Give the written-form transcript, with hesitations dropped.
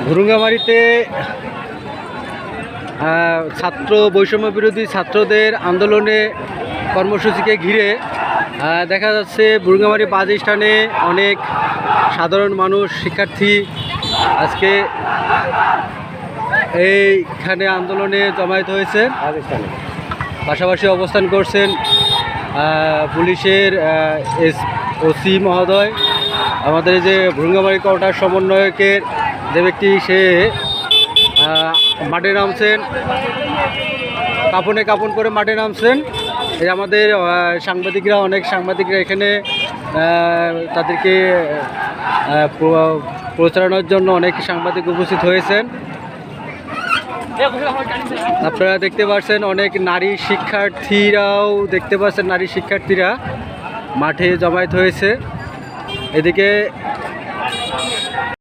ভুরুঙ্গামারীতে ছাত্র বৈষম্য বিরোধী ছাত্রদের আন্দোলনে কর্মসূচিকে ঘিরে দেখা যাচ্ছে ভুরুঙ্গামারী বাস স্ট্যান্ডে অনেক সাধারণ মানুষ শিক্ষার্থী আজকে এইখানে আন্দোলনে জমায়েত হয়েছে। পাশাপাশি অবস্থান করছেন পুলিশের ওসি মহোদয়, আমাদের যে ভুরুঙ্গামারী কোটার সমন্বয়কের যে ব্যক্তি সে মাঠে নামছেন, কাপন করে মাঠে নামছেন। এই আমাদের অনেক সাংবাদিকরা এখানে তাদেরকে প্রচারণার জন্য অনেক সাংবাদিক উপস্থিত হয়েছেন। আপনারা দেখতে পাচ্ছেন অনেক নারী শিক্ষার্থীরা মাঠে জমায়েত হয়েছে। এদিকে